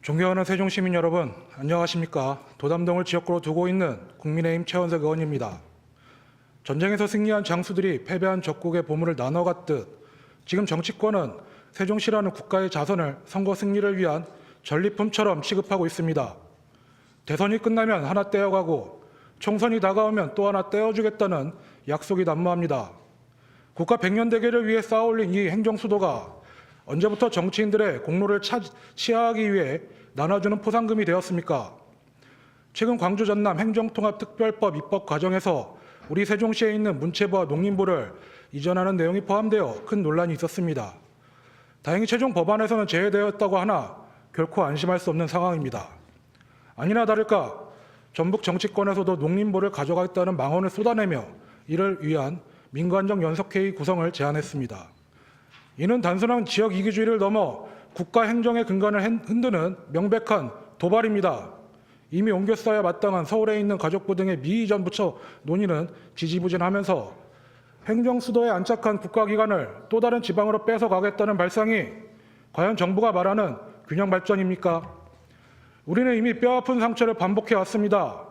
존경하는 세종시민 여러분, 안녕하십니까. 도담동을 지역구로 두고 있는 국민의힘 최원석 의원입니다. 전쟁에서 승리한 장수들이 패배한 적국의 보물을 나눠갔듯 지금 정치권은 세종시라는 국가의 자산을 선거 승리를 위한 전리품처럼 취급하고 있습니다. 대선이 끝나면 하나 떼어가고 총선이 다가오면 또 하나 떼어주겠다는 약속이 난무합니다. 국가 백년 대계를 위해 쌓아올린 이 행정수도가 언제부터 정치인들의 공로를 치하하기 위해 나눠주는 포상금이 되었습니까? 최근 광주 전남 행정통합특별법 입법 과정에서 우리 세종시에 있는 문체부와 농림부를 이전하는 내용이 포함되어 큰 논란이 있었습니다. 다행히 최종 법안에서는 제외되었다고 하나 결코 안심할 수 없는 상황입니다. 아니나 다를까 전북 정치권에서도 농림부를 가져가겠다는 망언을 쏟아내며 이를 위한 민관정 연석회의 구성을 제안했습니다. 이는 단순한 지역 이기주의를 넘어 국가 행정의 근간을 흔드는 명백한 도발입니다. 이미 옮겨 써야 마땅한 서울에 있는 가족부 등의 미이전 부처 논의는 지지부진하면서 행정수도에 안착한 국가기관을 또 다른 지방으로 뺏어가겠다는 발상이 과연 정부가 말하는 균형 발전입니까? 우리는 이미 뼈아픈 상처를 반복해 왔습니다.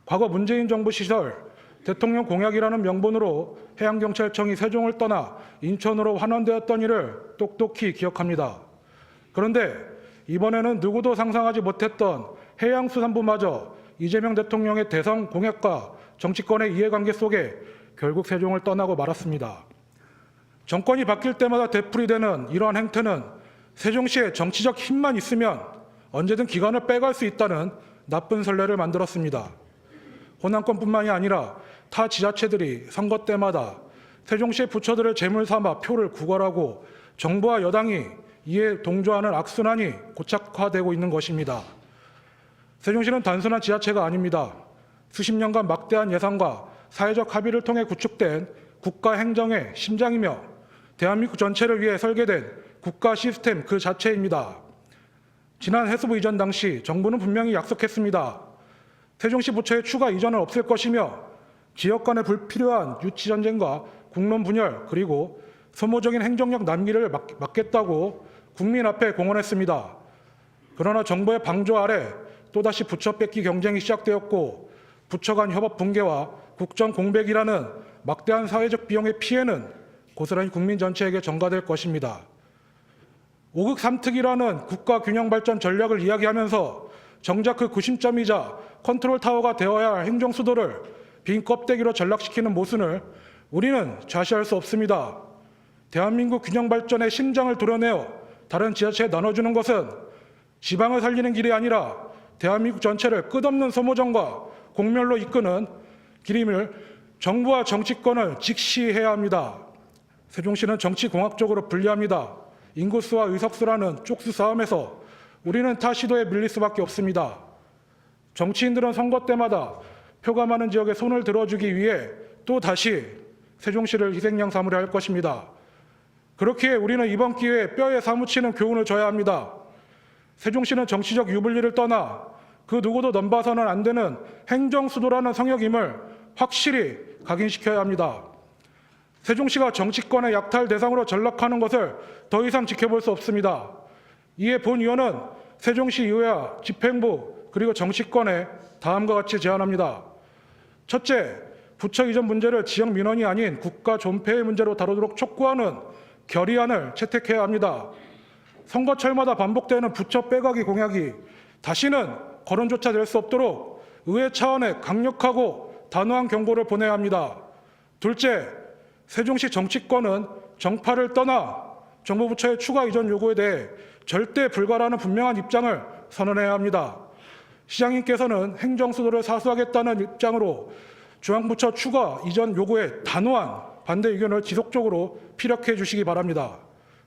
과거 문재인 정부 시절 대통령 공약이라는 명분으로 해양경찰청이 세종을 떠나 인천으로 환원되었던 일을 똑똑히 기억합니다. 그런데 이번에는 누구도 상상하지 못했던 해양수산부마저 이재명 대통령의 대선 공약과 정치권의 이해관계 속에 결국 세종을 떠나고 말았습니다. 정권이 바뀔 때마다 되풀이되는 이러한 행태는 세종시에 정치적 힘만 있으면 언제든 기관을 빼갈 수 있다는 나쁜 선례를 만들었습니다. 호남권뿐만이 아니라 타 지자체들이 선거 때마다 세종시의 부처들을 제물 삼아 표를 구걸하고 정부와 여당이 이에 동조하는 악순환이 고착화되고 있는 것입니다. 세종시는 단순한 지자체가 아닙니다. 수십 년간 막대한 예산과 사회적 합의를 통해 구축된 국가 행정의 심장이며 대한민국 전체를 위해 설계된 국가 시스템 그 자체입니다. 지난 해수부 이전 당시 정부는 분명히 약속했습니다. 세종시 부처의 추가 이전은 없을 것이며 지역 간의 불필요한 유치전쟁과 국론 분열 그리고 소모적인 행정력 낭비를 막겠다고 국민 앞에 공언했습니다. 그러나 정부의 방조 아래 또다시 부처 뺏기 경쟁이 시작되었고 부처 간 협업 붕괴와 국정 공백이라는 막대한 사회적 비용의 피해는 고스란히 국민 전체에게 전가될 것입니다. 5극 3특이라는 국가 균형 발전 전략을 이야기하면서 정작 그 구심점이자 컨트롤 타워가 되어야 할 행정수도를 빈 껍데기로 전락시키는 모순을 우리는 좌시할 수 없습니다. 대한민국 균형 발전의 심장을 도려내어 다른 지자체에 나눠주는 것은 지방을 살리는 길이 아니라 대한민국 전체를 끝없는 소모전과 공멸로 이끄는 길임을 정부와 정치권을 직시해야 합니다. 세종시는 정치공학적으로 불리합니다. 인구수와 의석수라는 쪽수 싸움에서 우리는 타 시도에 밀릴 수밖에 없습니다. 정치인들은 선거 때마다 표가 많은 지역에 손을 들어주기 위해 또 다시 세종시를 희생양 삼으려 할 것입니다. 그렇기에 우리는 이번 기회에 뼈에 사무치는 교훈을 줘야 합니다. 세종시는 정치적 유불리를 떠나 그 누구도 넘봐서는 안 되는 행정수도라는 성역임을 확실히 각인시켜야 합니다. 세종시가 정치권의 약탈 대상으로 전락하는 것을 더 이상 지켜볼 수 없습니다. 이에 본위원은 세종시 의회와 집행부 그리고 정치권에 다음과 같이 제안합니다. 첫째, 부처 이전 문제를 지역 민원이 아닌 국가 존폐의 문제로 다루도록 촉구하는 결의안을 채택해야 합니다. 선거철마다 반복되는 부처 빼가기 공약이 다시는 거론조차 될 수 없도록 의회 차원의 강력하고 단호한 경고를 보내야 합니다. 둘째, 세종시 정치권은 정파를 떠나 정부 부처의 추가 이전 요구에 대해 절대 불가라는 분명한 입장을 선언해야 합니다. 시장님께서는 행정수도를 사수하겠다는 입장으로 중앙부처 추가 이전 요구에 단호한 반대 의견을 지속적으로 피력해 주시기 바랍니다.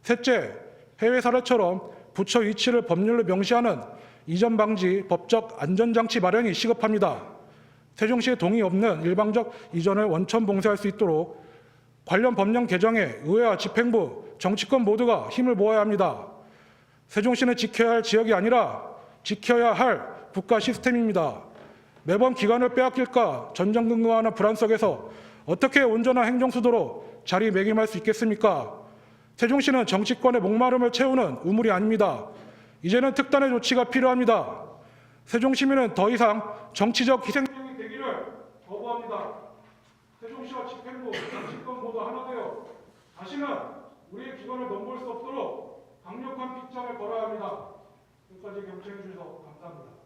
셋째, 해외 사례처럼 부처 위치를 법률로 명시하는 이전 방지 법적 안전장치 마련이 시급합니다. 세종시의 동의 없는 일방적 이전을 원천 봉쇄할 수 있도록 관련 법령 개정에 의회와 집행부, 정치권 모두가 힘을 모아야 합니다. 세종시는 지켜야 할 지역이 아니라 지켜야 할 국가 시스템입니다. 매번 기관을 빼앗길까 전전긍긍하는 불안 속에서 어떻게 온전한 행정수도로 자리매김할 수 있겠습니까? 세종시는 정치권의 목마름을 채우는 우물이 아닙니다. 이제는 특단의 조치가 필요합니다. 세종시민은 더 이상 정치적 희생양이 되기를 거부합니다. 세종시와 집행부, 정치권 모두 하나 되어 다시는 우리의 기관을 넘볼 수 없도록 강력한 빗장을 걸어야 합니다. 끝까지 경청해 주셔서 감사합니다.